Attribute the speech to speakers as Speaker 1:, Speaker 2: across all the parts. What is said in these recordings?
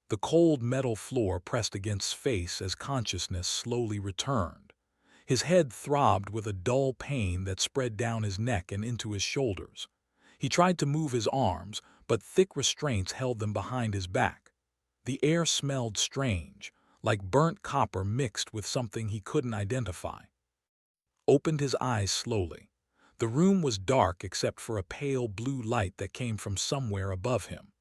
Speaker 1: The cold metal floor pressed against his face as consciousness slowly returned. His head throbbed with a dull pain that spread down his neck and into his shoulders. He tried to move his arms, but thick restraints held them behind his back. The air smelled strange, like burnt copper mixed with something he couldn't identify. Opened his eyes slowly. The room was dark except for a pale blue light that came from somewhere above him.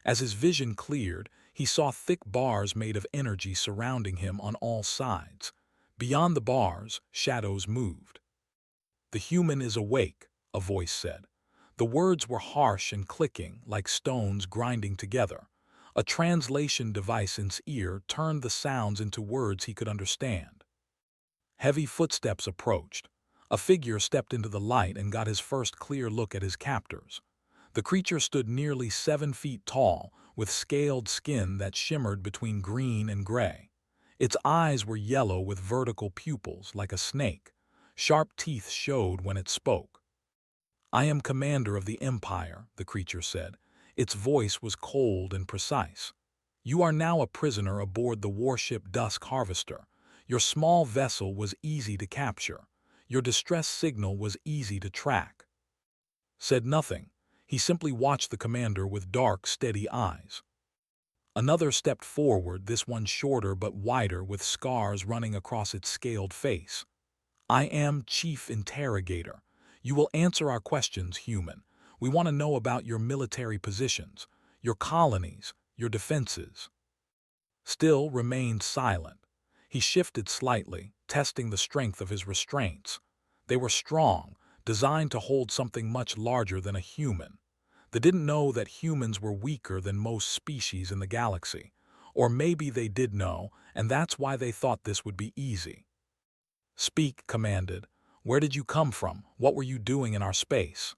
Speaker 1: As his vision cleared, he saw thick bars made of energy surrounding him on all sides. Beyond the bars, shadows moved. "The human is awake," a voice said. The words were harsh and clicking, like stones grinding together. A translation device in his ear turned the sounds into words he could understand. Heavy footsteps approached. A figure stepped into the light and got his first clear look at his captors. The creature stood nearly 7 feet tall, with scaled skin that shimmered between green and gray. Its eyes were yellow with vertical pupils, like a snake. Sharp teeth showed when it spoke. "I am commander of the Empire," the creature said. Its voice was cold and precise. "You are now a prisoner aboard the warship Dusk Harvester. Your small vessel was easy to capture. Your distress signal was easy to track." Said nothing. He simply watched the commander with dark, steady eyes. Another stepped forward, this one shorter but wider with scars running across its scaled face. "I am Chief Interrogator. You will answer our questions, human. We want to know about your military positions, your colonies, your defenses." Still remained silent. He shifted slightly, testing the strength of his restraints. They were strong, designed to hold something much larger than a human. They didn't know that humans were weaker than most species in the galaxy. Or maybe they did know, and that's why they thought this would be easy. "Speak," commanded. "Where did you come from? What were you doing in our space?"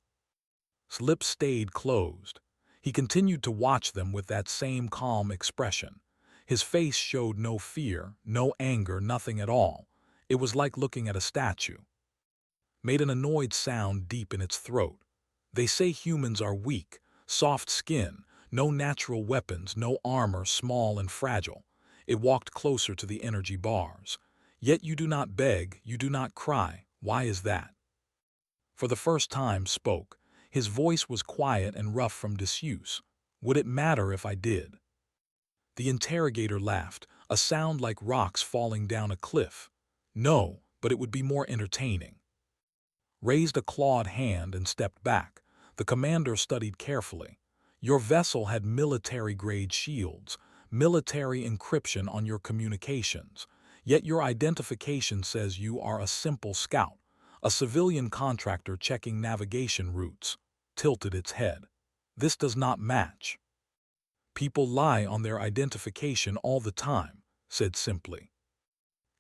Speaker 1: His lips stayed closed. He continued to watch them with that same calm expression. His face showed no fear, no anger, nothing at all. It was like looking at a statue. Made an annoyed sound deep in its throat. "They say humans are weak, soft skin, no natural weapons, no armor, small and fragile." It walked closer to the energy bars. "Yet you do not beg, you do not cry. Why is that?" For the first time spoke. His voice was quiet and rough from disuse. "Would it matter if I did?" The interrogator laughed, a sound like rocks falling down a cliff. "No, but it would be more entertaining." Raised a clawed hand and stepped back. The commander studied carefully. "Your vessel had military-grade shields, military encryption on your communications. Yet your identification says you are a simple scout, a civilian contractor checking navigation routes." Tilted its head. "This does not match." "People lie on their identification all the time," said simply.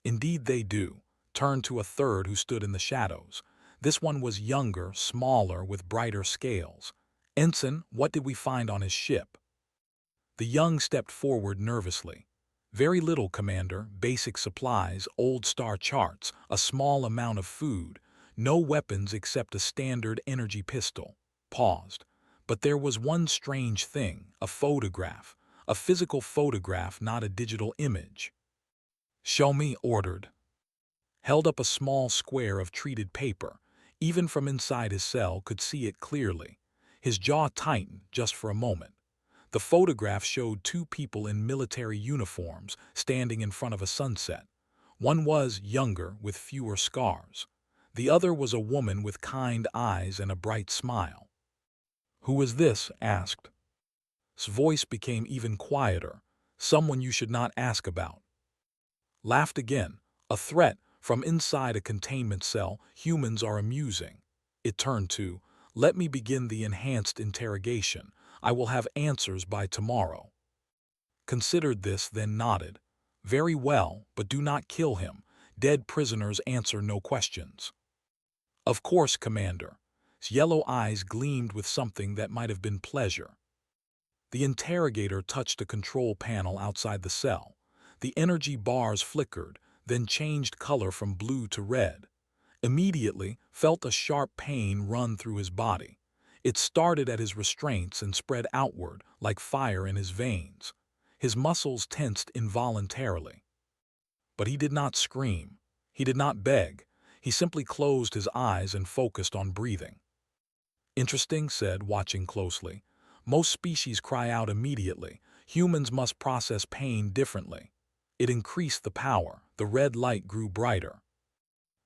Speaker 1: "Indeed they do." Turned to a third who stood in the shadows. This one was younger, smaller, with brighter scales. "Ensign, what did we find on his ship?" The young stepped forward nervously. "Very little, Commander. Basic supplies, old star charts, a small amount of food. No weapons except a standard energy pistol." Paused. "But there was one strange thing, a photograph. A physical photograph, not a digital image." "Show me," ordered. Held up a small square of treated paper. Even from inside his cell could see it clearly. His jaw tightened just for a moment. The photograph showed 2 people in military uniforms standing in front of a sunset. One was younger, with fewer scars. The other was a woman with kind eyes and a bright smile. "Who is this?" asked. His voice became even quieter. "Someone you should not ask about." Laughed again. "A threat from inside a containment cell. Humans are amusing." It turned to, "Let me begin the enhanced interrogation. I will have answers by tomorrow." Considered this, then nodded. "Very well, but do not kill him. Dead prisoners answer no questions." "Of course, Commander." His yellow eyes gleamed with something that might have been pleasure. The interrogator touched a control panel outside the cell. The energy bars flickered, then changed color from blue to red. Immediately, felt a sharp pain run through his body. It started at his restraints and spread outward, like fire in his veins. His muscles tensed involuntarily. But he did not scream. He did not beg. He simply closed his eyes and focused on breathing. Interesting, said, watching closely. Most species cry out immediately. Humans must process pain differently. It increased the power. The red light grew brighter.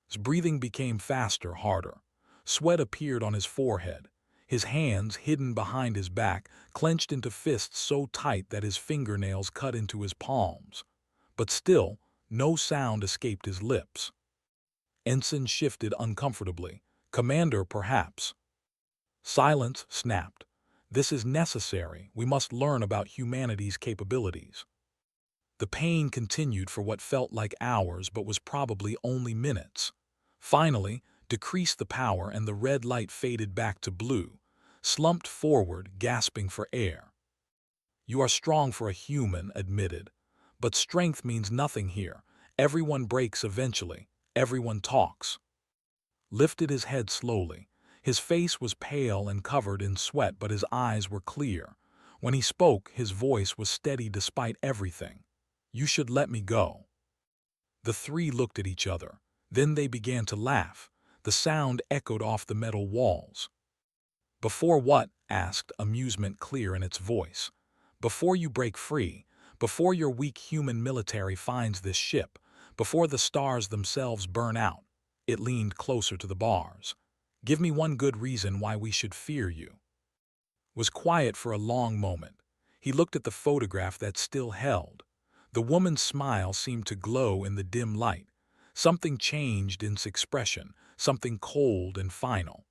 Speaker 1: His breathing became faster, harder. Sweat appeared on his forehead. His hands, hidden behind his back, clenched into fists so tight that his fingernails cut into his palms. But still, no sound escaped his lips. Ensign shifted uncomfortably. Commander, perhaps. Silence snapped. This is necessary. We must learn about humanity's capabilities. The pain continued for what felt like hours but was probably only minutes. Finally, decreased the power and the red light faded back to blue, slumped forward, gasping for air. You are strong for a human, admitted. But strength means nothing here. Everyone breaks eventually. Everyone talks. Lifted his head slowly. His face was pale and covered in sweat, but his eyes were clear. When he spoke, his voice was steady despite everything. You should let me go. The three looked at each other. Then they began to laugh. The sound echoed off the metal walls. Before what? Asked, amusement clear in its voice. Before you break free, before your weak human military finds this ship, before the stars themselves burn out. It leaned closer to the bars. Give me one good reason why we should fear you. Was quiet for a long moment. He looked at the photograph that still held. The woman's smile seemed to glow in the dim light. Something changed in its expression, something cold and final.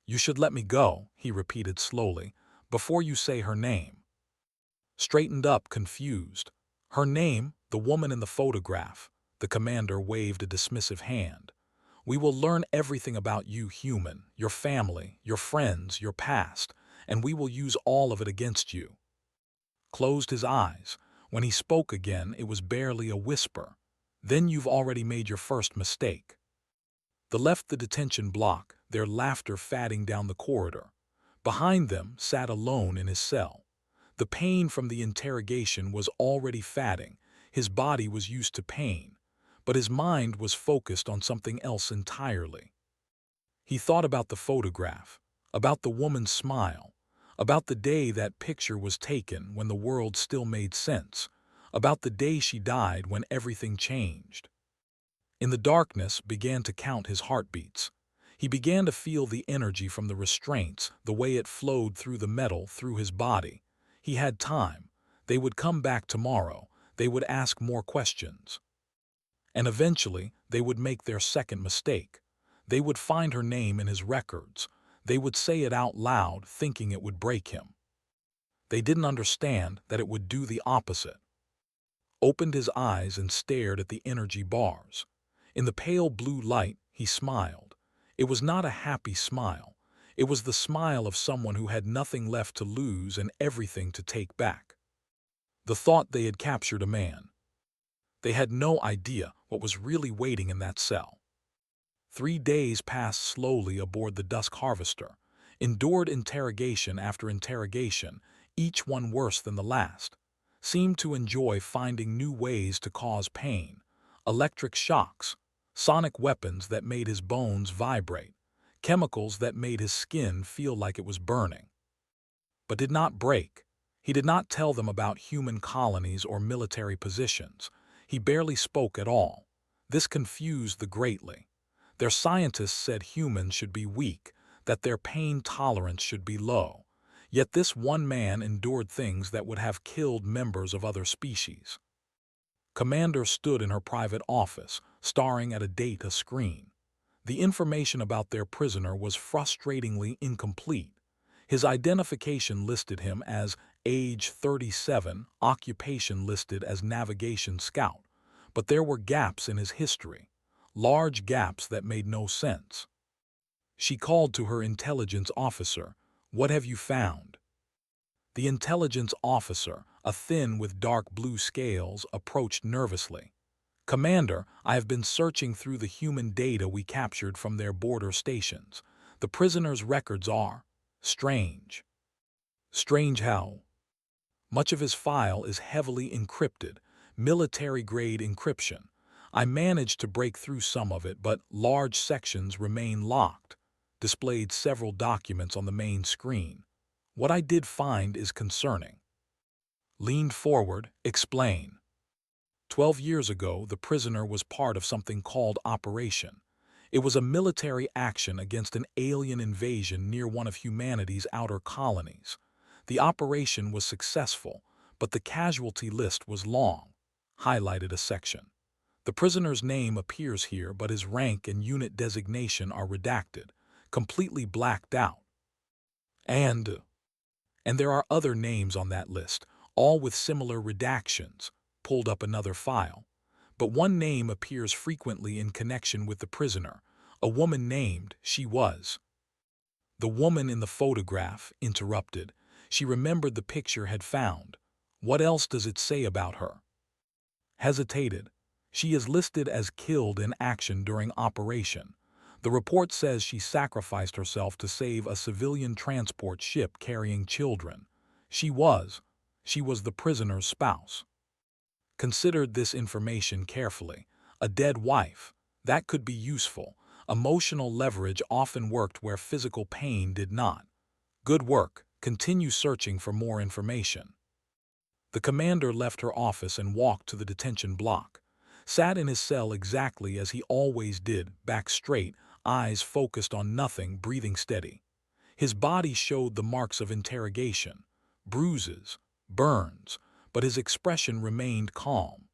Speaker 1: You should let me go, he repeated slowly, before you say her name. Straightened up, confused. Her name, the woman in the photograph. The commander waved a dismissive hand. We will learn everything about you, human, your family, your friends, your past, and we will use all of it against you. Closed his eyes. When he spoke again, it was barely a whisper. Then you've already made your first mistake. They left the detention block, their laughter fatting down the corridor. Behind them sat alone in his cell. The pain from the interrogation was already fatting. His body was used to pain, but his mind was focused on something else entirely. He thought about the photograph, about the woman's smile, about the day that picture was taken when the world still made sense, about the day she died when everything changed. In the darkness, began to count his heartbeats. He began to feel the energy from the restraints, the way it flowed through the metal, through his body. He had time. They would come back tomorrow. They would ask more questions. And eventually, they would make their second mistake. They would find her name in his records. They would say it out loud, thinking it would break him. They didn't understand that it would do the opposite. Opened his eyes and stared at the energy bars. In the pale blue light, he smiled. It was not a happy smile. It was the smile of someone who had nothing left to lose and everything to take back. The thought they had captured a man. They had no idea what was really waiting in that cell. 3 days passed slowly aboard the Dusk Harvester, endured interrogation after interrogation, each one worse than the last, seemed to enjoy finding new ways to cause pain, electric shocks, sonic weapons that made his bones vibrate, chemicals that made his skin feel like it was burning. But did not break. He did not tell them about human colonies or military positions. He barely spoke at all. This confused them greatly. Their scientists said humans should be weak, that their pain tolerance should be low. Yet this one man endured things that would have killed members of other species. Commander stood in her private office, staring at a data screen. The information about their prisoner was frustratingly incomplete. His identification listed him as age 37, occupation listed as navigation scout, but there were gaps in his history, large gaps that made no sense. She called to her intelligence officer. What have you found? The intelligence officer, a thin with dark blue scales, approached nervously. Commander, I have been searching through the human data we captured from their border stations. The prisoners' records are strange. Strange how? Much of his file is heavily encrypted, military-grade encryption. I managed to break through some of it, but large sections remain locked, displayed several documents on the main screen. What I did find is concerning. Leaned forward, explain. 12 years ago, the prisoner was part of something called Operation. It was a military action against an alien invasion near one of humanity's outer colonies. The operation was successful, but the casualty list was long. Highlighted a section. The prisoner's name appears here, but his rank and unit designation are redacted, completely blacked out. And there are other names on that list, all with similar redactions. Pulled up another file. But one name appears frequently in connection with the prisoner, a woman named She Was. The woman in the photograph interrupted. She remembered the picture had found. What else does it say about her? Hesitated. She is listed as killed in action during operation. The report says she sacrificed herself to save a civilian transport ship carrying children. She was the prisoner's spouse. Considered this information carefully. A dead wife. That could be useful. Emotional leverage often worked where physical pain did not. Good work. Continue searching for more information. The commander left her office and walked to the detention block. Sat in his cell exactly as he always did, back straight, eyes focused on nothing, breathing steady. His body showed the marks of interrogation, bruises, burns, but his expression remained calm.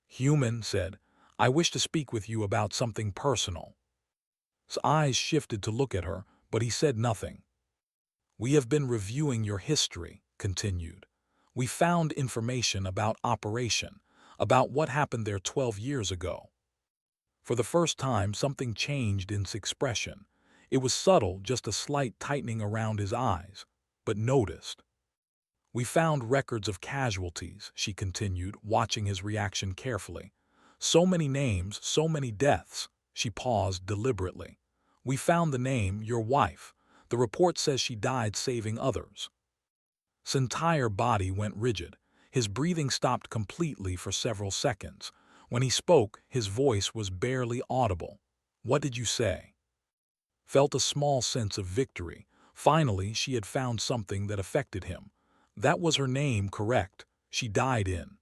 Speaker 1: Human said, "I wish to speak with you about something personal." His eyes shifted to look at her, but he said nothing. "We have been reviewing your history," continued. "We found information about Operation, about what happened there 12 years ago." For the first time, something changed in his expression. It was subtle, just a slight tightening around his eyes, but noticed. "We found records of casualties," she continued, watching his reaction carefully. "So many names, so many deaths." She paused deliberately. "We found the name, your wife. The report says she died saving others." His entire body went rigid. His breathing stopped completely for several seconds. When he spoke, his voice was barely audible. "What did you say?" Felt a small sense of victory. Finally, she had found something that affected him. That was her name, correct. She died in.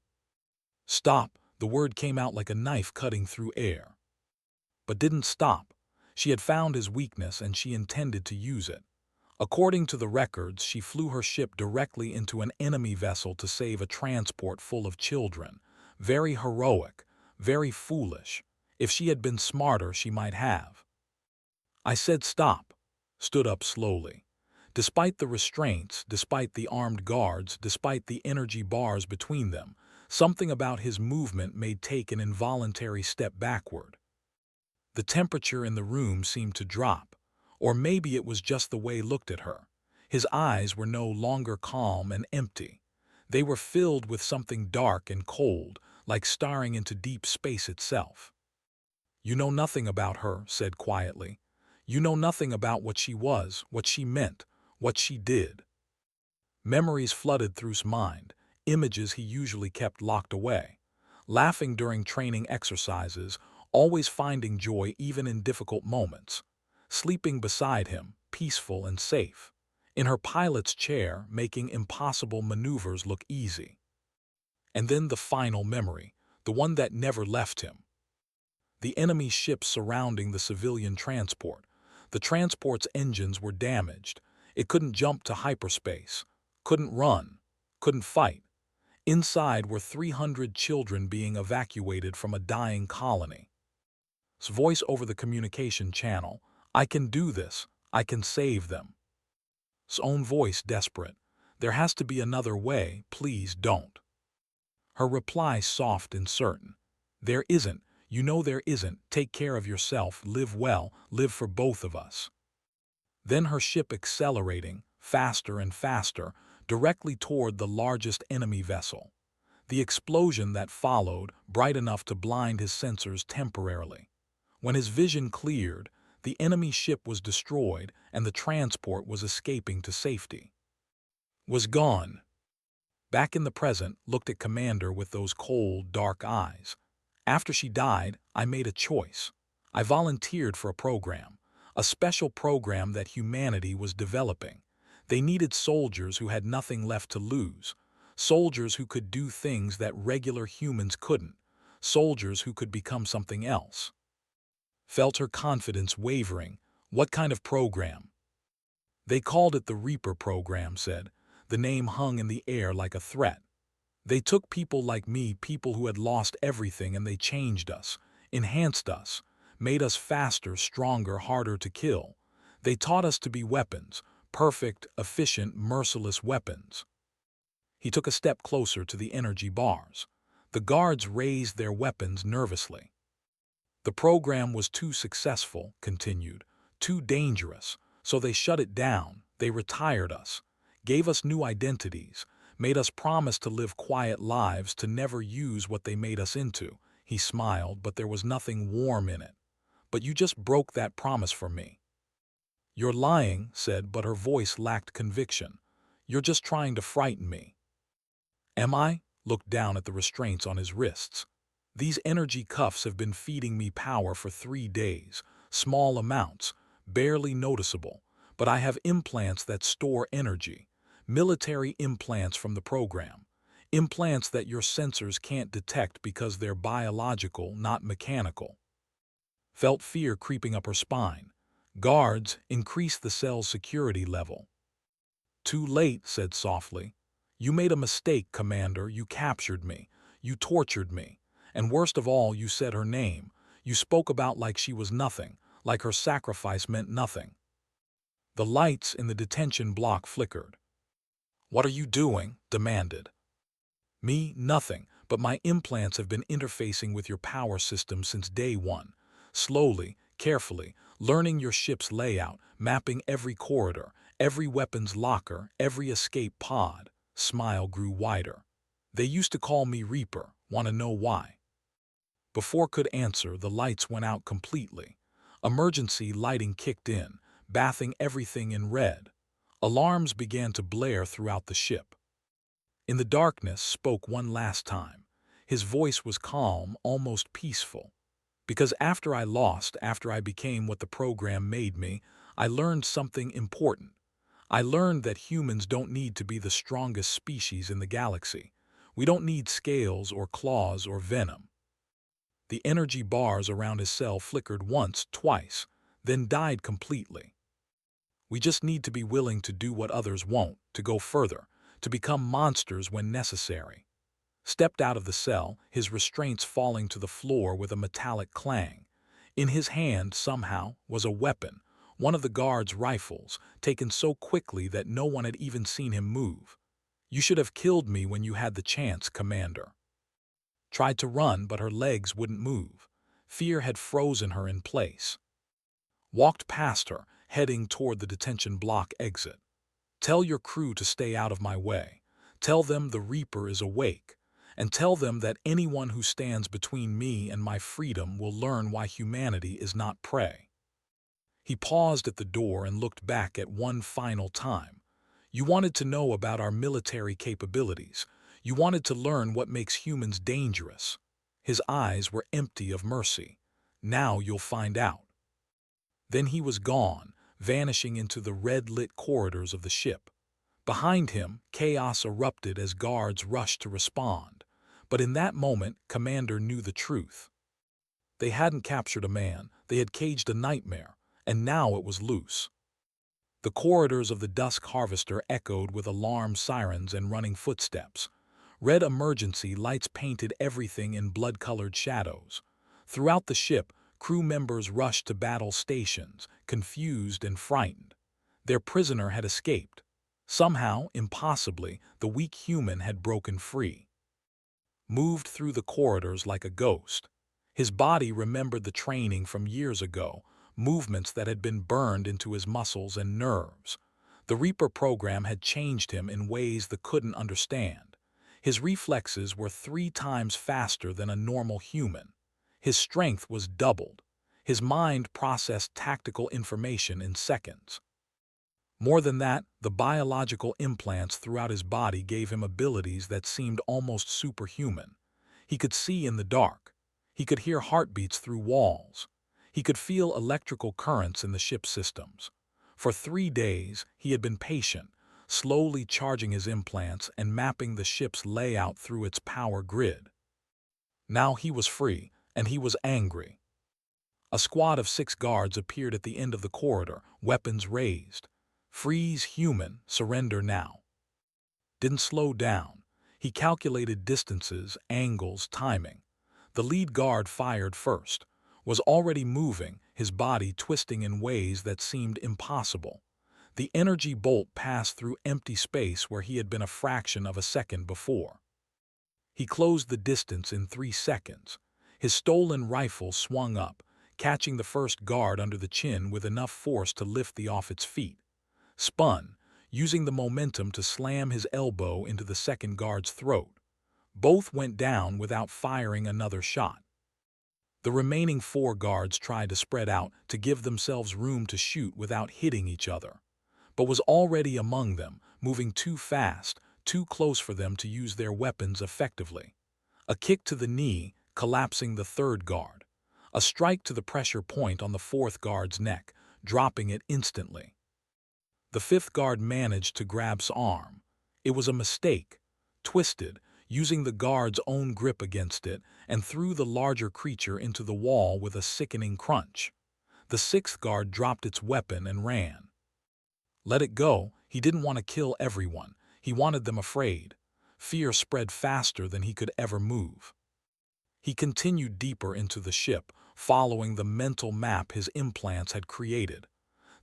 Speaker 1: Stop. The word came out like a knife cutting through air. But didn't stop. She had found his weakness and she intended to use it. According to the records, she flew her ship directly into an enemy vessel to save a transport full of children. Very heroic, very foolish. If she had been smarter, she might have. I said stop. Stood up slowly. Despite the restraints, despite the armed guards, despite the energy bars between them, something about his movement made take an involuntary step backward. The temperature in the room seemed to drop, or maybe it was just the way he looked at her. His eyes were no longer calm and empty. They were filled with something dark and cold, like staring into deep space itself. "You know nothing about her," said quietly. "You know nothing about what she was, what she meant, what she did." Memories flooded through his mind, images he usually kept locked away. Laughing during training exercises, always finding joy even in difficult moments. Sleeping beside him, peaceful and safe. In her pilot's chair, making impossible maneuvers look easy. And then the final memory, the one that never left him. The enemy ships surrounding the civilian transport. The transport's engines were damaged. It couldn't jump to hyperspace, couldn't run, couldn't fight. Inside were 300 children being evacuated from a dying colony. His voice over the communication channel, "I can do this. I can save them." His own voice desperate, "There has to be another way. Please don't." Her reply soft and certain, "There isn't. You know there isn't. Take care of yourself. Live well. Live for both of us." Then her ship accelerating, faster and faster, directly toward the largest enemy vessel. The explosion that followed, bright enough to blind his sensors temporarily. When his vision cleared, the enemy ship was destroyed and the transport was escaping to safety. Was gone. back in the present, looked at Commander with those cold, dark eyes. After she died, I made a choice. I volunteered for a program, a special program that humanity was developing. They needed soldiers who had nothing left to lose, soldiers who could do things that regular humans couldn't, soldiers who could become something else. Felt her confidence wavering. What kind of program? They called it the Reaper program, said. The name hung in the air like a threat. They took people like me, people who had lost everything, and they changed us, enhanced us, made us faster, stronger, harder to kill. They taught us to be weapons, perfect, efficient, merciless weapons. He took a step closer to the energy bars. The guards raised their weapons nervously. The program was too successful, continued, too dangerous, so they shut it down. They retired us, gave us new identities, made us promise to live quiet lives, to never use what they made us into. He smiled, but there was nothing warm in it. But you just broke that promise for me. You're lying, said, but her voice lacked conviction. You're just trying to frighten me. Am I? Looked down at the restraints on his wrists. These energy cuffs have been feeding me power for 3 days, small amounts, barely noticeable, but I have implants that store energy, military implants from the program, implants that your sensors can't detect because they're biological, not mechanical. Felt fear creeping up her spine. Guards, increase the cell's security level. Too late, said softly. You made a mistake, Commander. You captured me. You tortured me. And worst of all, you said her name. You spoke about like she was nothing, like her sacrifice meant nothing. The lights in the detention block flickered. What are you doing? Demanded. Me, nothing, but my implants have been interfacing with your power system since day one. Slowly, carefully, learning your ship's layout, mapping every corridor, every weapons locker, every escape pod. Smile grew wider. They used to call me Reaper. Want to know why? Before could answer, the lights went out completely. Emergency lighting kicked in, bathing everything in red. Alarms began to blare throughout the ship. In the darkness, spoke one last time. His voice was calm, almost peaceful. Because after I lost, after I became what the program made me, I learned something important. I learned that humans don't need to be the strongest species in the galaxy. We don't need scales or claws or venom. The energy bars around his cell flickered once, twice, then died completely. We just need to be willing to do what others won't, to go further, to become monsters when necessary. Stepped out of the cell, his restraints falling to the floor with a metallic clang. In his hand, somehow, was a weapon, one of the guards' rifles, taken so quickly that no one had even seen him move. You should have killed me when you had the chance, Commander. Tried to run, but her legs wouldn't move. Fear had frozen her in place. Walked past her, heading toward the detention block exit. Tell your crew to stay out of my way. Tell them the Reaper is awake. And tell them that anyone who stands between me and my freedom will learn why humanity is not prey. He paused at the door and looked back at one final time. You wanted to know about our military capabilities. You wanted to learn what makes humans dangerous. His eyes were empty of mercy. Now you'll find out. Then he was gone, vanishing into the red-lit corridors of the ship. Behind him, chaos erupted as guards rushed to respond. But in that moment, Commander knew the truth. They hadn't captured a man, they had caged a nightmare, and now it was loose. The corridors of the Dusk Harvester echoed with alarm sirens and running footsteps. Red emergency lights painted everything in blood-colored shadows. Throughout the ship, crew members rushed to battle stations, confused and frightened. Their prisoner had escaped. Somehow, impossibly, the weak human had broken free. Moved through the corridors like a ghost. His body remembered the training from years ago, movements that had been burned into his muscles and nerves. The Reaper program had changed him in ways that couldn't understand. His reflexes were 3 times faster than a normal human. His strength was doubled. His mind processed tactical information in seconds. More than that, the biological implants throughout his body gave him abilities that seemed almost superhuman. He could see in the dark. He could hear heartbeats through walls. He could feel electrical currents in the ship's systems. For 3 days, he had been patient, slowly charging his implants and mapping the ship's layout through its power grid. Now he was free, and he was angry. A squad of 6 guards appeared at the end of the corridor, weapons raised. Freeze, human, surrender now. Didn't slow down. He calculated distances, angles, timing. The lead guard fired first, was already moving, his body twisting in ways that seemed impossible. The energy bolt passed through empty space where he had been a fraction of a second before. He closed the distance in 3 seconds. His stolen rifle swung up, catching the first guard under the chin with enough force to lift the off its feet. Spun, using the momentum to slam his elbow into the second guard's throat. Both went down without firing another shot. The remaining 4 guards tried to spread out to give themselves room to shoot without hitting each other, but was already among them, moving too fast, too close for them to use their weapons effectively. A kick to the knee, collapsing the 3rd guard. A strike to the pressure point on the 4th guard's neck, dropping it instantly. The 5th guard managed to grab his arm. It was a mistake. Twisted, using the guard's own grip against it, and threw the larger creature into the wall with a sickening crunch. The 6th guard dropped its weapon and ran. Let it go. He didn't want to kill everyone. He wanted them afraid. Fear spread faster than he could ever move. He continued deeper into the ship, following the mental map his implants had created.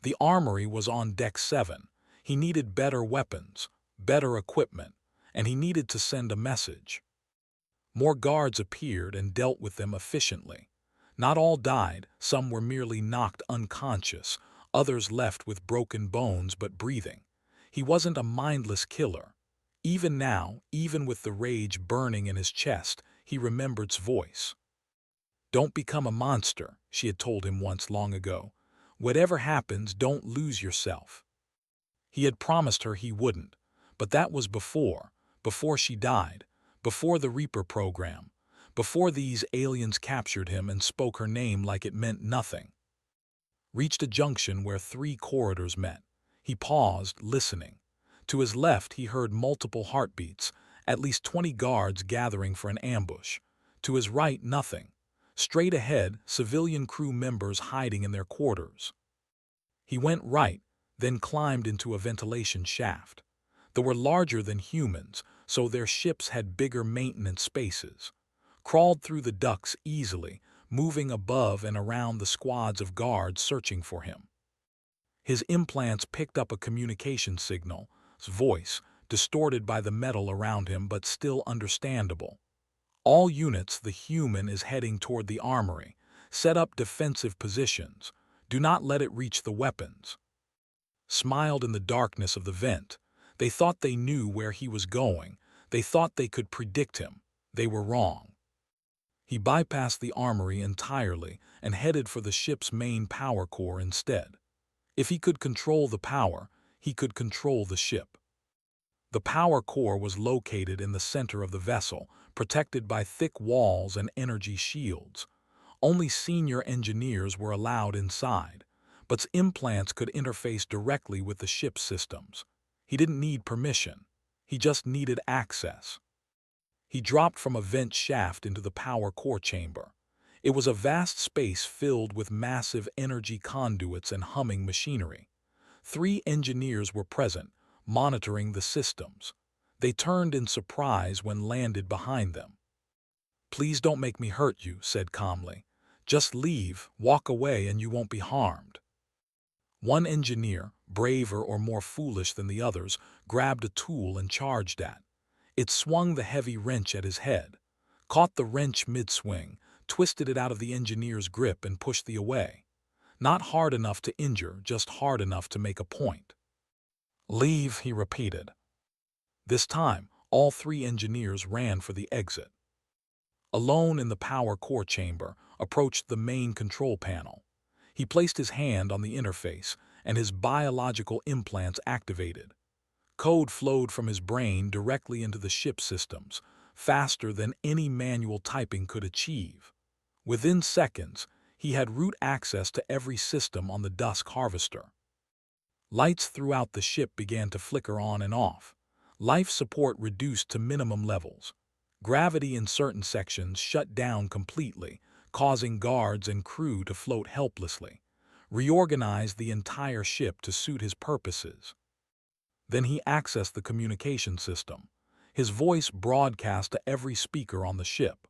Speaker 1: The armory was on deck 7. He needed better weapons, better equipment, and he needed to send a message. More guards appeared and dealt with them efficiently. Not all died, some were merely knocked unconscious, others left with broken bones but breathing. He wasn't a mindless killer. Even now, even with the rage burning in his chest, he remembered its voice. "Don't become a monster," she had told him once long ago. "Whatever happens, don't lose yourself." He had promised her he wouldn't, but that was before she died, before the Reaper program, before these aliens captured him and spoke her name like it meant nothing. Reached a junction where 3 corridors met. He paused, listening. To his left he heard multiple heartbeats, at least 20 guards gathering for an ambush. To his right, nothing. Straight ahead, civilian crew members hiding in their quarters. He went right, then climbed into a ventilation shaft. They were larger than humans, so their ships had bigger maintenance spaces. Crawled through the ducts easily, moving above and around the squads of guards searching for him. His implants picked up a communication signal, his voice, distorted by the metal around him but still understandable. "All units, the human is heading toward the armory. Set up defensive positions. Do not let it reach the weapons." Smiled in the darkness of the vent. They thought they knew where he was going. They thought they could predict him. They were wrong. He bypassed the armory entirely and headed for the ship's main power core instead. If he could control the power, he could control the ship. The power core was located in the center of the vessel, protected by thick walls and energy shields. Only senior engineers were allowed inside, but implants could interface directly with the ship's systems. He didn't need permission. He just needed access. He dropped from a vent shaft into the power core chamber. It was a vast space filled with massive energy conduits and humming machinery. 3 engineers were present, monitoring the systems. They turned in surprise when landed behind them. "Please don't make me hurt you," said calmly. "Just leave, walk away, and you won't be harmed." One engineer, braver or more foolish than the others, grabbed a tool and charged at. It swung the heavy wrench at his head, caught the wrench mid-swing, twisted it out of the engineer's grip and pushed the away. Not hard enough to injure, just hard enough to make a point. "Leave," he repeated. This time, all 3 engineers ran for the exit. Alone in the power core chamber, approached the main control panel. He placed his hand on the interface, and his biological implants activated. Code flowed from his brain directly into the ship's systems, faster than any manual typing could achieve. Within seconds, he had root access to every system on the Dusk Harvester. Lights throughout the ship began to flicker on and off. Life support reduced to minimum levels. Gravity in certain sections shut down completely, causing guards and crew to float helplessly. Reorganized the entire ship to suit his purposes. Then he accessed the communication system. His voice broadcast to every speaker on the ship.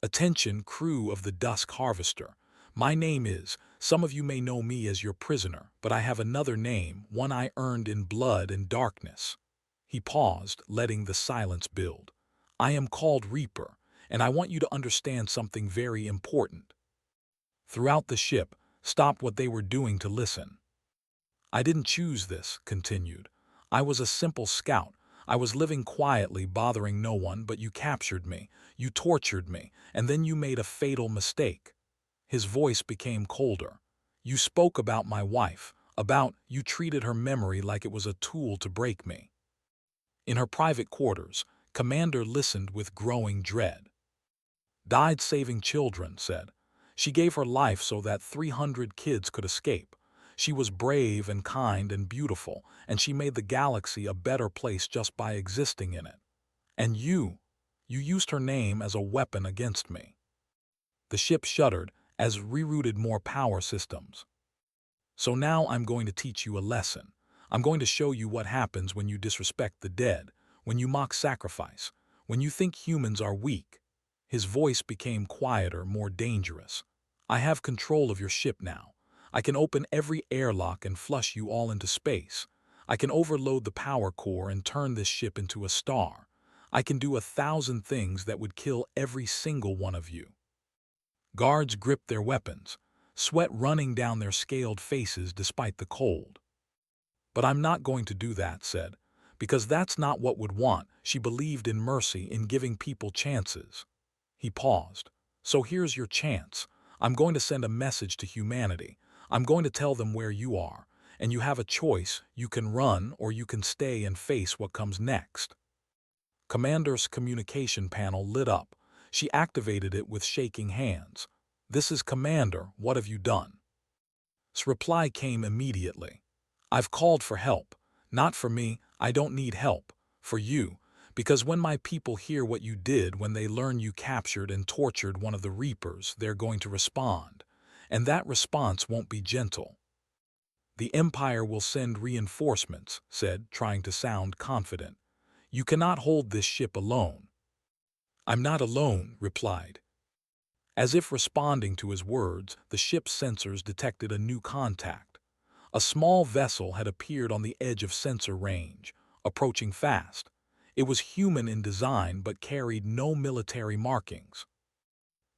Speaker 1: Attention, crew of the Dusk Harvester. My name is, some of you may know me as your prisoner, but I have another name, one I earned in blood and darkness. He paused, letting the silence build. I am called Reaper, and I want you to understand something very important. Throughout the ship, stop what they were doing to listen. I didn't choose this, continued. I was a simple scout. I was living quietly, bothering no one, but you captured me. You tortured me, and then you made a fatal mistake. His voice became colder. You spoke about my wife, you treated her memory like it was a tool to break me. In her private quarters, Commander listened with growing dread. Died saving children, said. She gave her life so that 300 kids could escape. She was brave and kind and beautiful, and she made the galaxy a better place just by existing in it. And you used her name as a weapon against me. The ship shuddered as rerouted more power systems. So now I'm going to teach you a lesson. I'm going to show you what happens when you disrespect the dead, when you mock sacrifice, when you think humans are weak. His voice became quieter, more dangerous. I have control of your ship now. I can open every airlock and flush you all into space. I can overload the power core and turn this ship into a star. I can do 1,000 things that would kill every single one of you. Guards gripped their weapons, sweat running down their scaled faces despite the cold. But I'm not going to do that, said, because that's not what would want. She believed in mercy, in giving people chances. He paused. So here's your chance. I'm going to send a message to humanity. I'm going to tell them where you are, and you have a choice. You can run or you can stay and face what comes next. Commander's communication panel lit up. She activated it with shaking hands. This is Commander, what have you done? His reply came immediately. I've called for help. Not for me, I don't need help. For you. Because when my people hear what you did, when they learn you captured and tortured one of the Reapers, they're going to respond. And that response won't be gentle. The Empire will send reinforcements, said, trying to sound confident. You cannot hold this ship alone. I'm not alone, replied. As if responding to his words, the ship's sensors detected a new contact. A small vessel had appeared on the edge of sensor range, approaching fast. It was human in design but carried no military markings.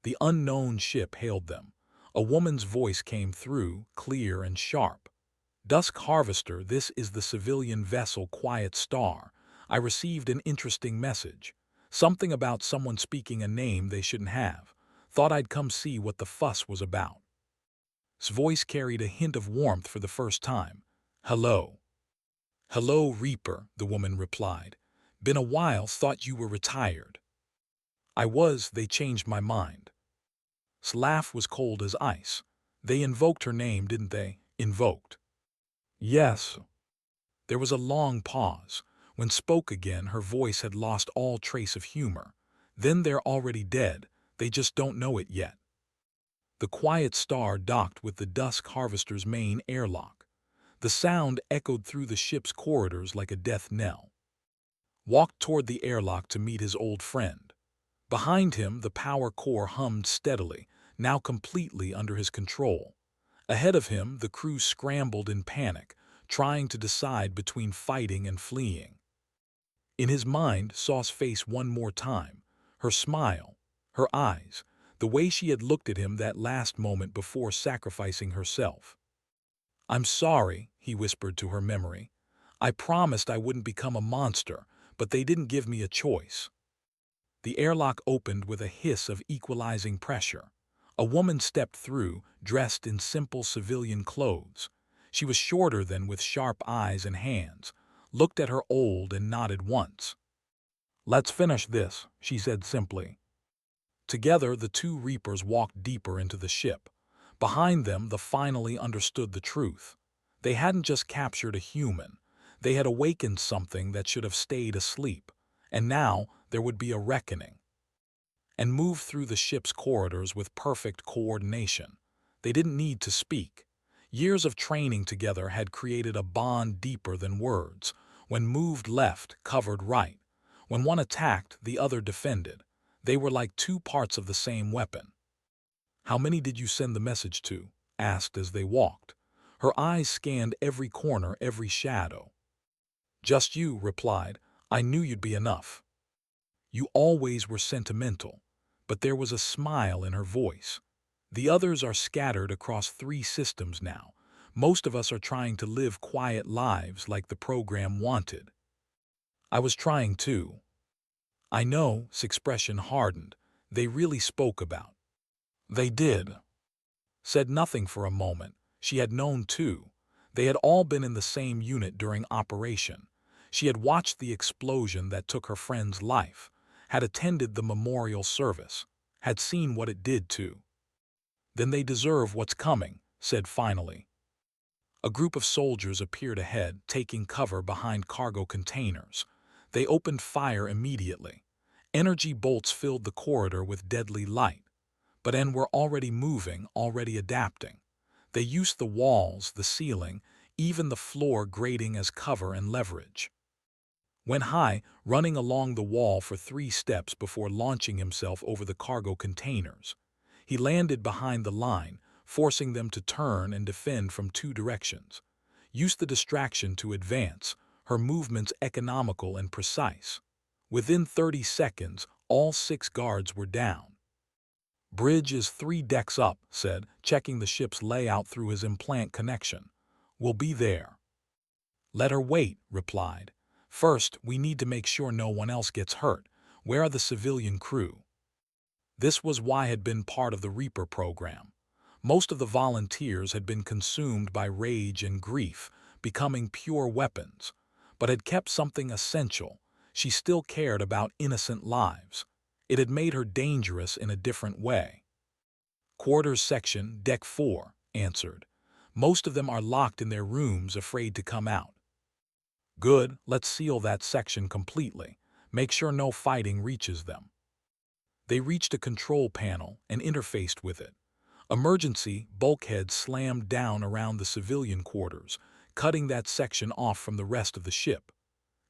Speaker 1: The unknown ship hailed them. A woman's voice came through, clear and sharp. Dusk Harvester, this is the civilian vessel Quiet Star. I received an interesting message. Something about someone speaking a name they shouldn't have. Thought I'd come see what the fuss was about. His voice carried a hint of warmth for the first time. Hello. Hello, Reaper, the woman replied. Been a while, thought you were retired. I was, they changed my mind. His laugh was cold as ice. They invoked her name, didn't they? Invoked. Yes. There was a long pause. When spoke again, her voice had lost all trace of humor. Then they're already dead. They just don't know it yet. The Quiet Star docked with the Dusk Harvester's main airlock. The sound echoed through the ship's corridors like a death knell. Walked toward the airlock to meet his old friend. Behind him, the power core hummed steadily, now completely under his control. Ahead of him, the crew scrambled in panic, trying to decide between fighting and fleeing. In his mind, saw his face one more time, her smile, her eyes, the way she had looked at him that last moment before sacrificing herself. I'm sorry, he whispered to her memory. I promised I wouldn't become a monster, but they didn't give me a choice. The airlock opened with a hiss of equalizing pressure. A woman stepped through, dressed in simple civilian clothes. She was shorter than with sharp eyes and hands, looked at her old and nodded once. "Let's finish this," she said simply. Together, the two Reapers walked deeper into the ship. Behind them, they finally understood the truth. They hadn't just captured a human. They had awakened something that should have stayed asleep. And now, there would be a reckoning. And moved through the ship's corridors with perfect coordination. They didn't need to speak. Years of training together had created a bond deeper than words. When moved left, covered right. When one attacked, the other defended. They were like two parts of the same weapon. "How many did you send the message to?" asked as they walked. Her eyes scanned every corner, every shadow. "Just you," replied. "I knew you'd be enough." "You always were sentimental," but there was a smile in her voice. "The others are scattered across 3 systems now. Most of us are trying to live quiet lives like the program wanted." "I was trying too." "I know," his expression hardened. "They really spoke about." "They did." Said nothing for a moment. She had known too. They had all been in the same unit during operation. She had watched the explosion that took her friend's life, had attended the memorial service, had seen what it did too. "Then they deserve what's coming," said finally. A group of soldiers appeared ahead, taking cover behind cargo containers. They opened fire immediately. Energy bolts filled the corridor with deadly light. But were already moving, already adapting. They used the walls, the ceiling, even the floor grating as cover and leverage. Went high, running along the wall for 3 steps before launching himself over the cargo containers. He landed behind the line, forcing them to turn and defend from 2 directions. Used the distraction to advance, her movements economical and precise. Within 30 seconds, all 6 guards were down. "Bridge is 3 decks up," said, checking the ship's layout through his implant connection. "We'll be there." "Let her wait," replied. "First, we need to make sure no one else gets hurt. Where are the civilian crew?" This was why had been part of the Reaper program. Most of the volunteers had been consumed by rage and grief, becoming pure weapons, but had kept something essential. She still cared about innocent lives. It had made her dangerous in a different way. "Quarters section, deck 4, answered. "Most of them are locked in their rooms, afraid to come out." "Good, let's seal that section completely. Make sure no fighting reaches them." They reached a control panel and interfaced with it. Emergency bulkheads slammed down around the civilian quarters, cutting that section off from the rest of the ship.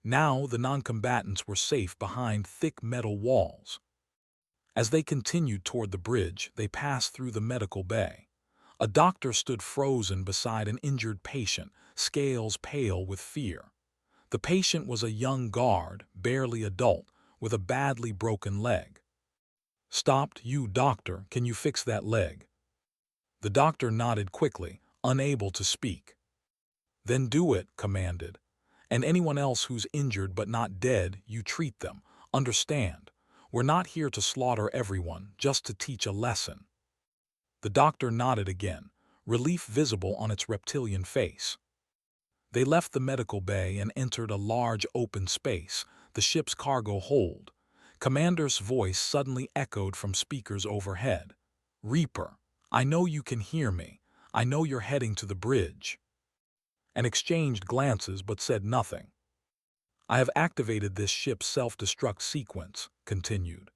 Speaker 1: Now the non-combatants were safe behind thick metal walls. As they continued toward the bridge, they passed through the medical bay. A doctor stood frozen beside an injured patient, scales pale with fear. The patient was a young guard, barely adult, with a badly broken leg. "Stopped, you doctor, can you fix that leg?" The doctor nodded quickly, unable to speak. "Then do it," commanded. "And anyone else who's injured but not dead, you treat them. Understand? We're not here to slaughter everyone, just to teach a lesson." The doctor nodded again, relief visible on its reptilian face. They left the medical bay and entered a large open space, the ship's cargo hold. Commander's voice suddenly echoed from speakers overhead. "Reaper, I know you can hear me. I know you're heading to the bridge." And exchanged glances but said nothing. "I have activated this ship's self-destruct sequence," continued.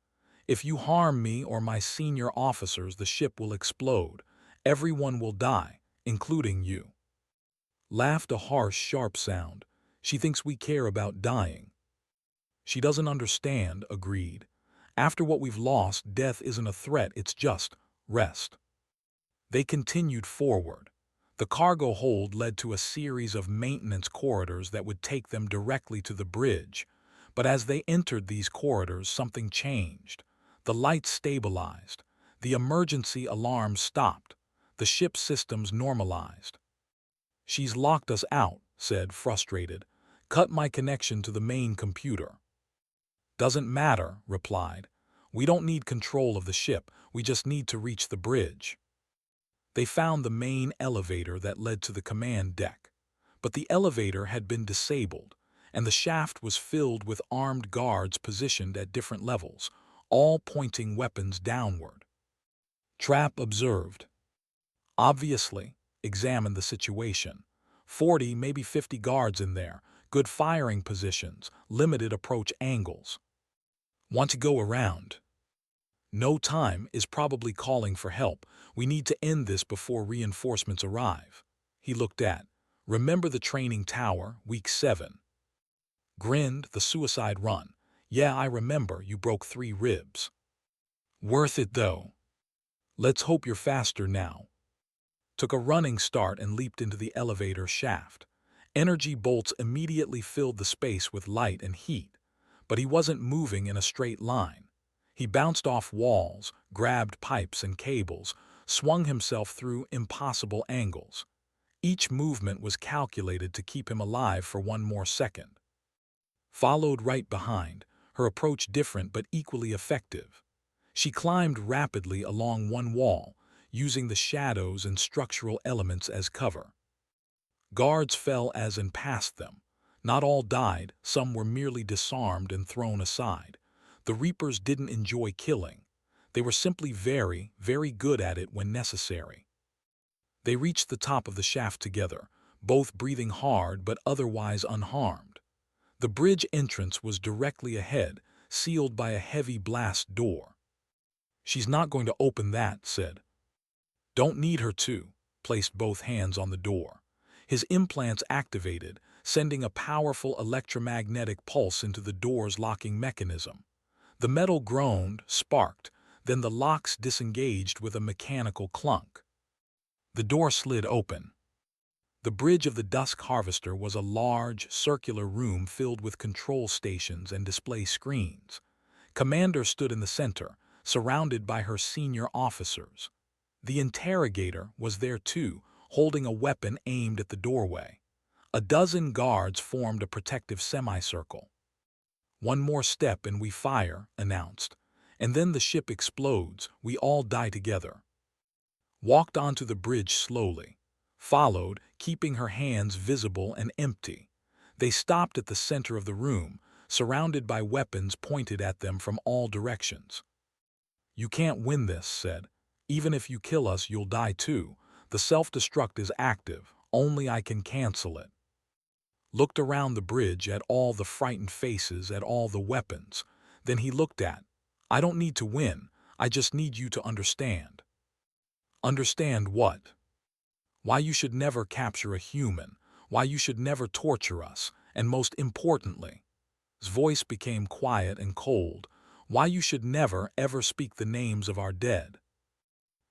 Speaker 1: "If you harm me or my senior officers, the ship will explode. Everyone will die, including you." Laughed a harsh, sharp sound. "She thinks we care about dying." "She doesn't understand," agreed. "After what we've lost, death isn't a threat, it's just rest." They continued forward. The cargo hold led to a series of maintenance corridors that would take them directly to the bridge. But as they entered these corridors, something changed. The lights stabilized. The emergency alarm stopped. The ship's systems normalized. "She's locked us out," said, frustrated. "Cut my connection to the main computer." "Doesn't matter," replied. "We don't need control of the ship. We just need to reach the bridge." They found the main elevator that led to the command deck. But the elevator had been disabled, and the shaft was filled with armed guards positioned at different levels, all pointing weapons downward. Trap observed. Obviously, examined the situation. 40, maybe 50 guards in there, good firing positions, limited approach angles. Want to go around? No time is probably calling for help. We need to end this before reinforcements arrive. He looked at. Remember the training tower, week 7. Grinned, the suicide run. Yeah, I remember, you broke 3 ribs. Worth it though. Let's hope you're faster now. Took a running start and leaped into the elevator shaft. Energy bolts immediately filled the space with light and heat, but he wasn't moving in a straight line. He bounced off walls, grabbed pipes and cables, swung himself through impossible angles. Each movement was calculated to keep him alive for 1 more second. Followed right behind, her approach different but equally effective. She climbed rapidly along one wall, using the shadows and structural elements as cover. Guards fell as and past them. Not all died, some were merely disarmed and thrown aside. The Reapers didn't enjoy killing. They were simply very, very good at it when necessary. They reached the top of the shaft together, both breathing hard but otherwise unharmed. The bridge entrance was directly ahead, sealed by a heavy blast door. She's not going to open that, said. Don't need her to, placed both hands on the door. His implants activated, sending a powerful electromagnetic pulse into the door's locking mechanism. The metal groaned, sparked, then the locks disengaged with a mechanical clunk. The door slid open. The bridge of the Dusk Harvester was a large, circular room filled with control stations and display screens. Commander stood in the center, surrounded by her senior officers. The interrogator was there too, holding a weapon aimed at the doorway. A dozen guards formed a protective semicircle. 1 more step and we fire, announced. And then the ship explodes, we all die together. Walked onto the bridge slowly. Followed, keeping her hands visible and empty. They stopped at the center of the room, surrounded by weapons pointed at them from all directions. You can't win this, said. Even if you kill us, you'll die too. The self-destruct is active, only I can cancel it. Looked around the bridge at all the frightened faces, at all the weapons. Then he looked at, I don't need to win, I just need you to understand. Understand what? Why you should never capture a human, why you should never torture us, and most importantly, his voice became quiet and cold, why you should never, ever speak the names of our dead.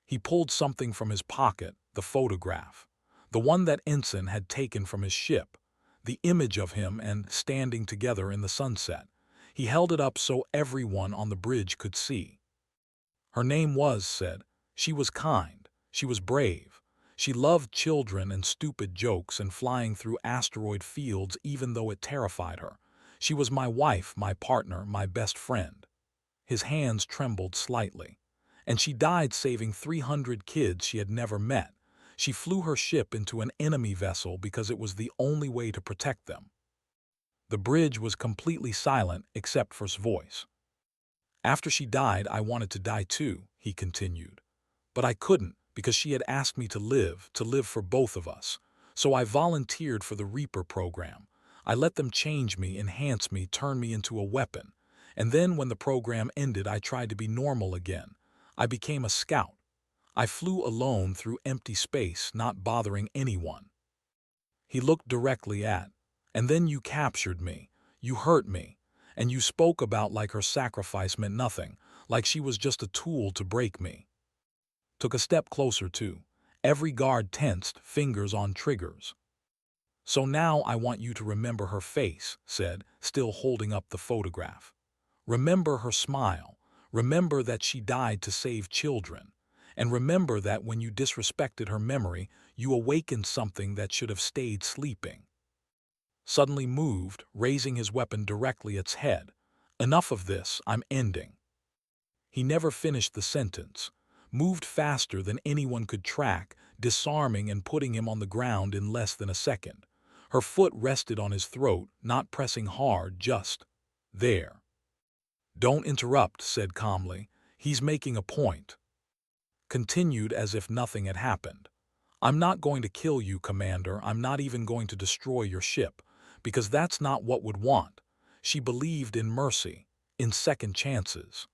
Speaker 1: He pulled something from his pocket, the photograph, the one that Ensign had taken from his ship, the image of him and standing together in the sunset. He held it up so everyone on the bridge could see. Her name was, said. She was kind, she was brave. She loved children and stupid jokes and flying through asteroid fields even though it terrified her. She was my wife, my partner, my best friend. His hands trembled slightly. And she died saving 300 kids she had never met. She flew her ship into an enemy vessel because it was the only way to protect them. The bridge was completely silent except for his voice. After she died, I wanted to die too, he continued. But I couldn't because she had asked me to live for both of us. So I volunteered for the Reaper program. I let them change me, enhance me, turn me into a weapon. And then when the program ended, I tried to be normal again. I became a scout. I flew alone through empty space, not bothering anyone. He looked directly at, and then you captured me, you hurt me, and you spoke about like her sacrifice meant nothing, like she was just a tool to break me. Took a step closer too. Every guard tensed, fingers on triggers. So now I want you to remember her face, said, still holding up the photograph. Remember her smile. Remember that she died to save children. And remember that when you disrespected her memory, you awakened something that should have stayed sleeping. Suddenly moved, raising his weapon directly at its head. Enough of this, I'm ending. He never finished the sentence. moved faster than anyone could track, disarming and putting him on the ground in less than a second. Her foot rested on his throat, not pressing hard, just there. "Don't interrupt," said calmly. "He's making a point." Continued as if nothing had happened. "I'm not going to kill you, Commander. I'm not even going to destroy your ship, because that's not what would want." She believed in mercy, in second chances.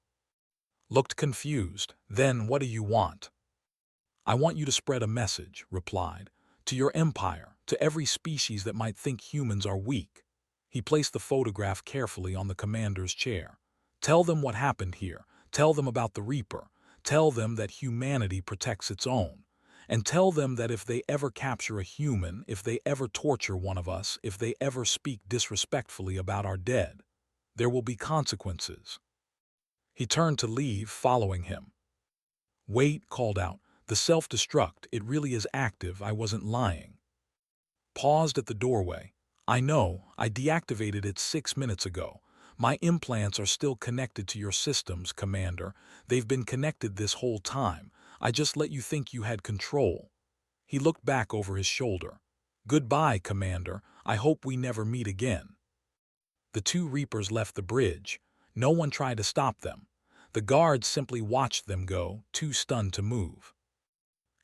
Speaker 1: Looked confused. "Then what do you want?" "I want you to spread a message," replied, "to your empire, to every species that might think humans are weak." He placed the photograph carefully on the commander's chair. "Tell them what happened here. Tell them about the Reaper. Tell them that humanity protects its own. And tell them that if they ever capture a human, if they ever torture one of us, if they ever speak disrespectfully about our dead, there will be consequences." He turned to leave, following him. "Wait," called out. "The self-destruct, it really is active. I wasn't lying." Paused at the doorway. "I know. I deactivated it 6 minutes ago. My implants are still connected to your systems, Commander. They've been connected this whole time. I just let you think you had control." He looked back over his shoulder. "Goodbye, Commander. I hope we never meet again." The two Reapers left the bridge. No one tried to stop them. The guards simply watched them go, too stunned to move.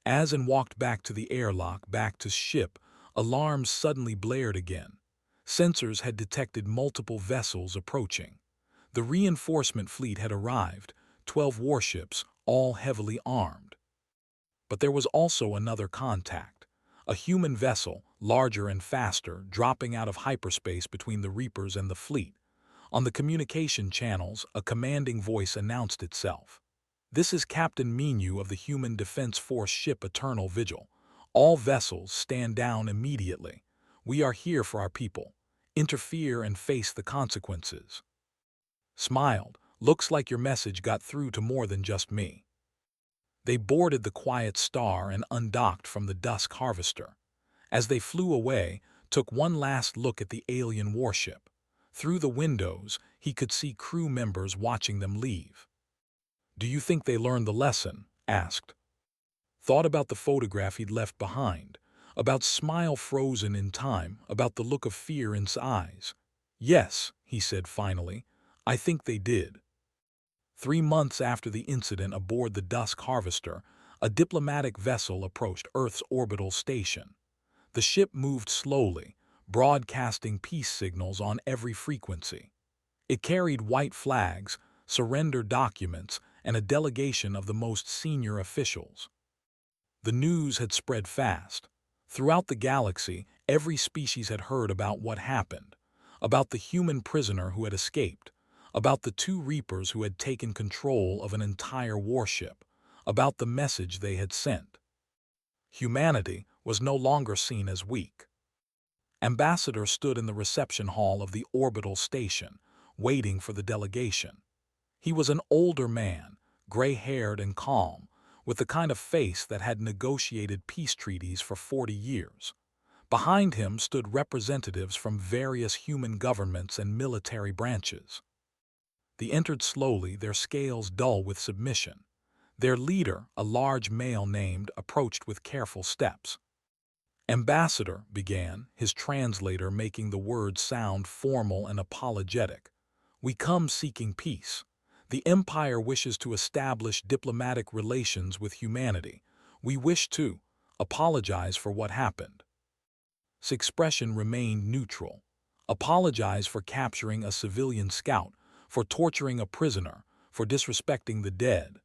Speaker 1: As and walked back to the airlock, back to ship, alarms suddenly blared again. Sensors had detected multiple vessels approaching. The reinforcement fleet had arrived, 12 warships, all heavily armed. But there was also another contact. A human vessel, larger and faster, dropping out of hyperspace between the Reapers and the fleet. On the communication channels, a commanding voice announced itself. "This is Captain Minu of the Human Defense Force ship Eternal Vigil. All vessels stand down immediately. We are here for our people. Interfere and face the consequences." Smiled. "Looks like your message got through to more than just me." They boarded the Quiet Star and undocked from the Dusk Harvester. As they flew away, took one last look at the alien warship. Through the windows, he could see crew members watching them leave. "Do you think they learned the lesson?" asked. Thought about the photograph he'd left behind, about smile frozen in time, about the look of fear in his eyes. "Yes," he said finally, "I think they did." 3 months after the incident aboard the Dusk Harvester, a diplomatic vessel approached Earth's orbital station. The ship moved slowly, broadcasting peace signals on every frequency. It carried white flags, surrender documents, and a delegation of the most senior officials. The news had spread fast. Throughout the galaxy, every species had heard about what happened, about the human prisoner who had escaped, about the two Reapers who had taken control of an entire warship, about the message they had sent. Humanity was no longer seen as weak. Ambassador stood in the reception hall of the orbital station, waiting for the delegation. He was an older man, gray-haired and calm, with the kind of face that had negotiated peace treaties for 40 years. Behind him stood representatives from various human governments and military branches. They entered slowly, their scales dull with submission. Their leader, a large male named, approached with careful steps. "Ambassador," began, his translator making the words sound formal and apologetic, "we come seeking peace. The Empire wishes to establish diplomatic relations with humanity. We wish to apologize for what happened." His expression remained neutral. Apologize for capturing a civilian scout, for torturing a prisoner, for disrespecting the dead.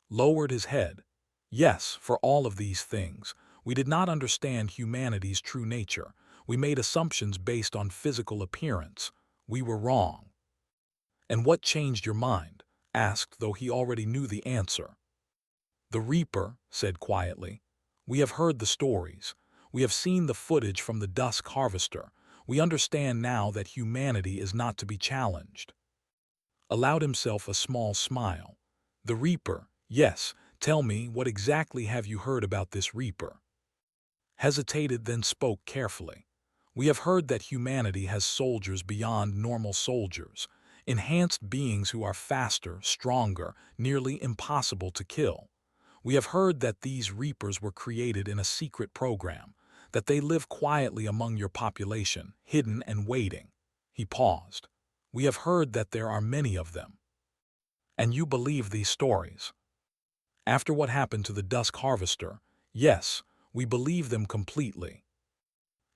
Speaker 1: Lowered his head. "Yes, for all of these things. We did not understand humanity's true nature. We made assumptions based on physical appearance. We were wrong." "And what changed your mind?" asked, though he already knew the answer. The Reaper said quietly, "We have heard the stories. We have seen the footage from the Dusk Harvester. We understand now that humanity is not to be challenged." Allowed himself a small smile. The Reaper, "Yes, tell me, what exactly have you heard about this Reaper?" Hesitated, then spoke carefully. "We have heard that humanity has soldiers beyond normal soldiers, enhanced beings who are faster, stronger, nearly impossible to kill. We have heard that these Reapers were created in a secret program, that they live quietly among your population, hidden and waiting." He paused. "We have heard that there are many of them." "And you believe these stories?" "After what happened to the Dusk Harvester, yes, we believe them completely."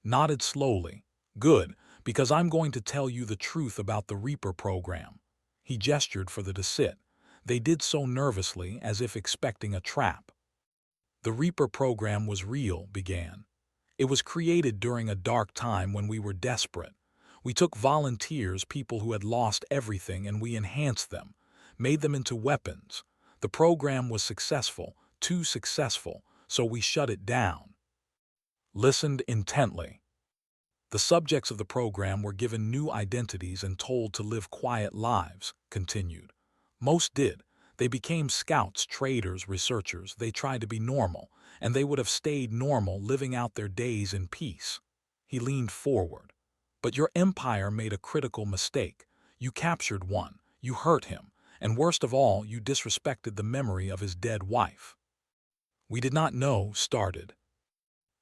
Speaker 1: Nodded slowly. "Good, because I'm going to tell you the truth about the Reaper program." He gestured for them to sit. They did so nervously, as if expecting a trap. "The Reaper program was real," began. "It was created during a dark time when we were desperate. We took volunteers, people who had lost everything, and we enhanced them, made them into weapons. The program was successful, too successful, so we shut it down." Listened intently. "The subjects of the program were given new identities and told to live quiet lives," continued. "Most did. They became scouts, traders, researchers. They tried to be normal, and they would have stayed normal, living out their days in peace." He leaned forward. "But your empire made a critical mistake. You captured one, you hurt him, and worst of all, you disrespected the memory of his dead wife." "We did not know," started.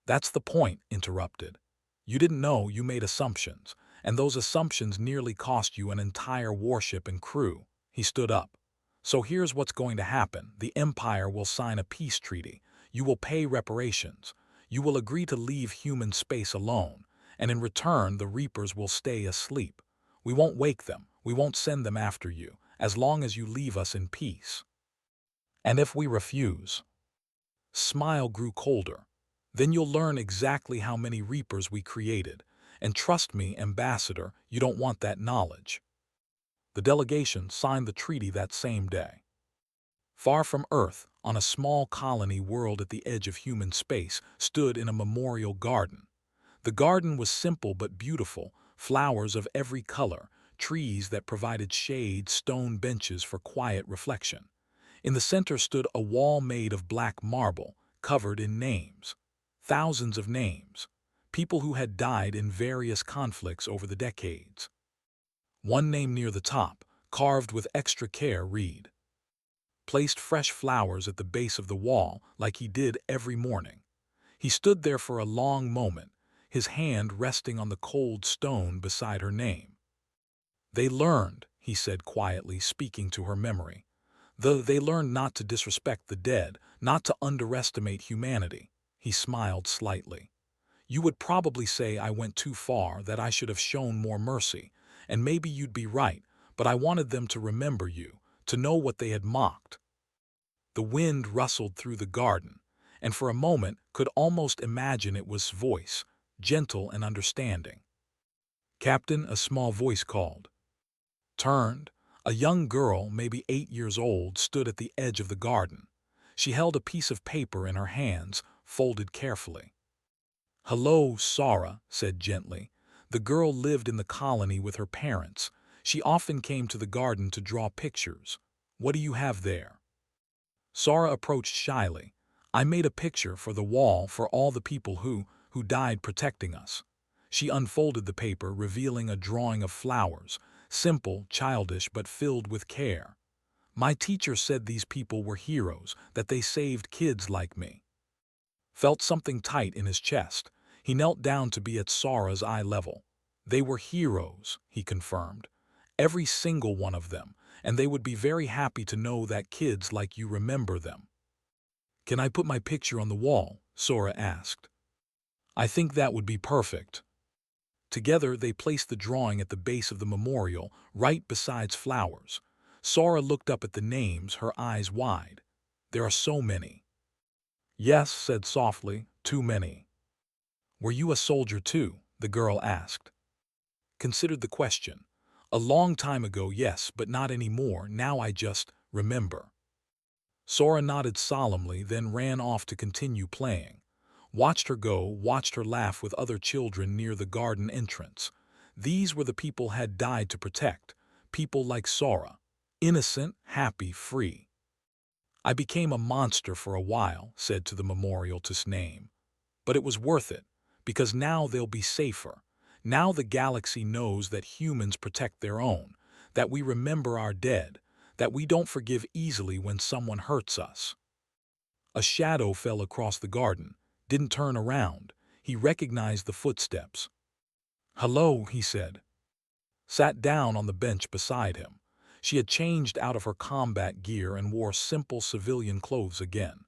Speaker 1: "That's the point," interrupted. "You didn't know, you made assumptions, and those assumptions nearly cost you an entire warship and crew." He stood up. "So here's what's going to happen. The Empire will sign a peace treaty. You will pay reparations. You will agree to leave human space alone, and in return the Reapers will stay asleep. We won't wake them. We won't send them after you, as long as you leave us in peace." "And if we refuse?" Smile grew colder. "Then you'll learn exactly how many Reapers we created. And trust me, Ambassador, you don't want that knowledge." The delegation signed the treaty that same day. Far from Earth, on a small colony world at the edge of human space, stood in a memorial garden. The garden was simple but beautiful, flowers of every color, trees that provided shade, stone benches for quiet reflection. In the center stood a wall made of black marble, covered in names. Thousands of names. People who had died in various conflicts over the decades. One name near the top, carved with extra care, read, "Placed fresh flowers at the base of the wall, like he did every morning." He stood there for a long moment, his hand resting on the cold stone beside her name. "They learned," he said quietly, speaking to her memory. They learned not to disrespect the dead, not to underestimate humanity." He smiled slightly. "You would probably say I went too far, that I should have shown more mercy, and maybe you'd be right, but I wanted them to remember you, to know what they had mocked." The wind rustled through the garden, and for a moment could almost imagine it was voice, gentle and understanding. "Captain," a small voice called. Turned. A young girl, maybe 8 years old, stood at the edge of the garden. She held a piece of paper in her hands, folded carefully. "Hello, Sora," said gently. The girl lived in the colony with her parents. She often came to the garden to draw pictures. "What do you have there?" Sora approached shyly. "I made a picture for the wall for all the people who died protecting us." She unfolded the paper, revealing a drawing of flowers, simple, childish, but filled with care. "My teacher said these people were heroes, that they saved kids like me." Felt something tight in his chest. He knelt down to be at Sora's eye level. "They were heroes," he confirmed. "Every single one of them, and they would be very happy to know that kids like you remember them." "Can I put my picture on the wall?" Sora asked. "I think that would be perfect." Together they placed the drawing at the base of the memorial, right beside flowers. Sora looked up at the names, her eyes wide. "There are so many." "Yes," said softly, "too many." "Were you a soldier too?" the girl asked. Considered the question. "A long time ago, yes, but not anymore. Now I just remember." Sora nodded solemnly, then ran off to continue playing. Watched her go, watched her laugh with other children near the garden entrance. These were the people had died to protect, people like Sora. Innocent, happy, free. "I became a monster for a while," said to the memorial to his name. "But it was worth it, because now they'll be safer. Now the galaxy knows that humans protect their own, that we remember our dead, that we don't forgive easily when someone hurts us." A shadow fell across the garden, didn't turn around. He recognized the footsteps. "Hello," he said. Sat down on the bench beside him. She had changed out of her combat gear and wore simple civilian clothes again.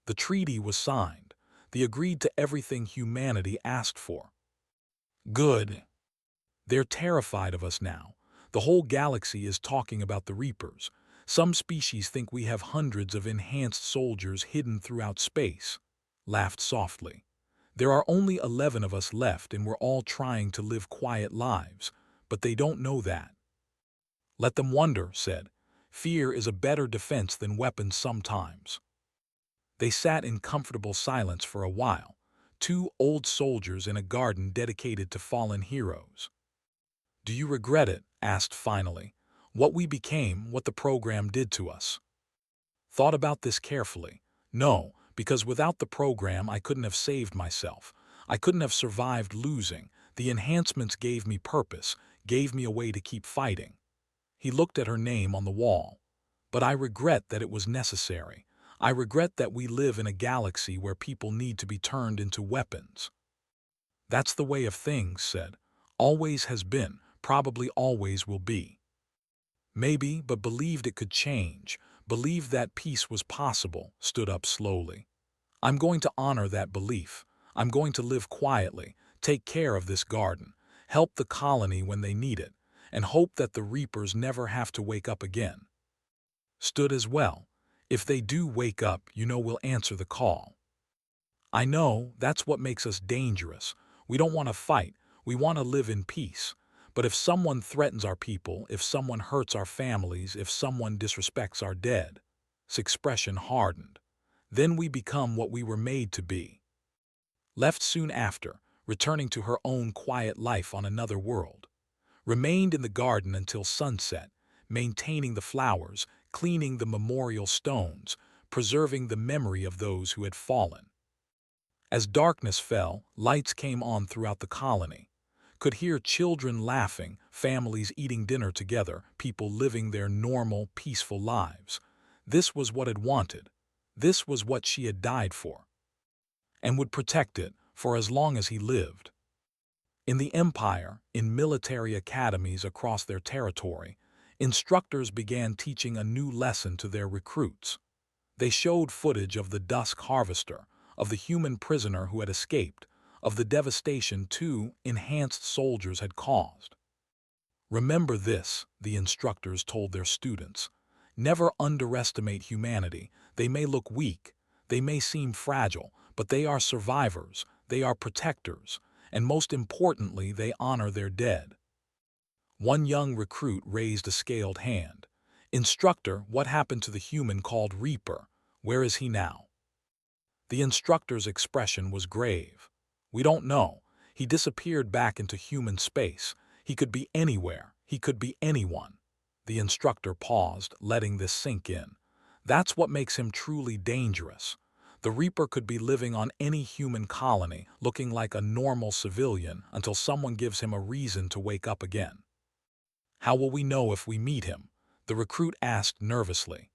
Speaker 1: The treaty was signed. They agreed to everything humanity asked for. Good. They're terrified of us now. The whole galaxy is talking about the Reapers. Some species think we have hundreds of enhanced soldiers hidden throughout space. Laughed softly. There are only 11 of us left and we're all trying to live quiet lives, but they don't know that. Let them wonder, said. Fear is a better defense than weapons sometimes. They sat in comfortable silence for a while, two old soldiers in a garden dedicated to fallen heroes. Do you regret it? Asked finally. What we became, what the program did to us. Thought about this carefully. No, because without the program I couldn't have saved myself. I couldn't have survived losing. The enhancements gave me purpose, gave me a way to keep fighting. He looked at her name on the wall. But I regret that it was necessary. I regret that we live in a galaxy where people need to be turned into weapons. That's the way of things, said. Always has been, probably always will be. Maybe, but believed it could change, believed that peace was possible, stood up slowly. I'm going to honor that belief. I'm going to live quietly, take care of this garden, help the colony when they need it, and hope that the Reapers never have to wake up again. Stood as well. If they do wake up, you know we'll answer the call. I know, that's what makes us dangerous. We don't want to fight, we want to live in peace. But if someone threatens our people, if someone hurts our families, if someone disrespects our dead, his expression hardened. Then we become what we were made to be. Left soon after, returning to her own quiet life on another world. Remained in the garden until sunset, maintaining the flowers, cleaning the memorial stones, preserving the memory of those who had fallen. As darkness fell, lights came on throughout the colony. Could hear children laughing, families eating dinner together, people living their normal, peaceful lives. This was what it wanted. This was what she had died for. And would protect it for as long as he lived. In the Empire, in military academies across their territory, instructors began teaching a new lesson to their recruits. They showed footage of the Dusk Harvester, of the human prisoner who had escaped, of the devastation two enhanced soldiers had caused. Remember this, the instructors told their students. Never underestimate humanity. They may look weak, they may seem fragile, but they are survivors, they are protectors, and most importantly, they honor their dead. One young recruit raised a scaled hand. Instructor, what happened to the human called Reaper? Where is he now? The instructor's expression was grave. We don't know. He disappeared back into human space. He could be anywhere. He could be anyone. The instructor paused, letting this sink in. That's what makes him truly dangerous. The Reaper could be living on any human colony, looking like a normal civilian, until someone gives him a reason to wake up again. How will we know if we meet him? The recruit asked nervously.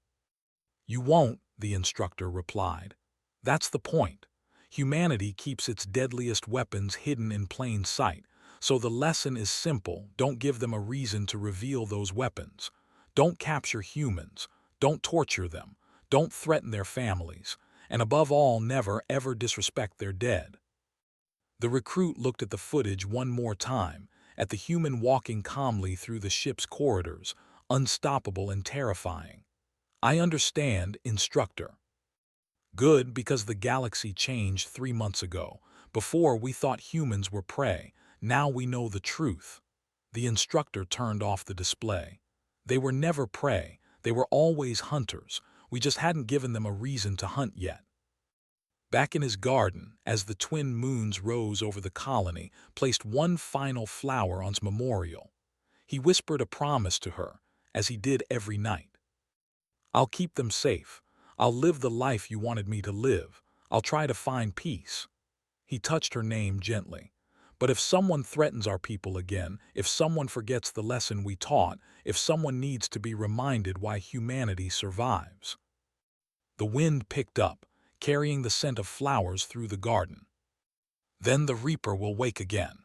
Speaker 1: You won't, the instructor replied. That's the point. Humanity keeps its deadliest weapons hidden in plain sight, so the lesson is simple: don't give them a reason to reveal those weapons. Don't capture humans, don't torture them, don't threaten their families, and above all, never ever disrespect their dead. The recruit looked at the footage one more time, at the human walking calmly through the ship's corridors, unstoppable and terrifying. I understand, instructor. Good, because the galaxy changed 3 months ago. Before, we thought humans were prey. Now we know the truth. The instructor turned off the display. They were never prey. They were always hunters. We just hadn't given them a reason to hunt yet. Back in his garden, as the twin moons rose over the colony, placed one final flower on its memorial. He whispered a promise to her, as he did every night. I'll keep them safe. I'll live the life you wanted me to live. I'll try to find peace. He touched her name gently. But if someone threatens our people again, if someone forgets the lesson we taught, if someone needs to be reminded why humanity survives. The wind picked up, carrying the scent of flowers through the garden. Then the Reaper will wake again.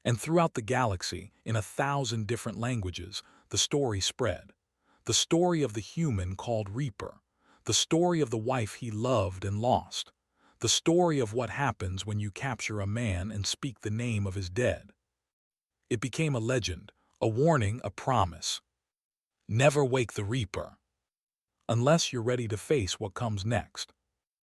Speaker 1: And throughout the galaxy, in 1,000 different languages, the story spread. The story of the human called Reaper. The story of the wife he loved and lost. The story of what happens when you capture a man and speak the name of his dead. It became a legend, a warning, a promise. Never wake the Reaper. Unless you're ready to face what comes next.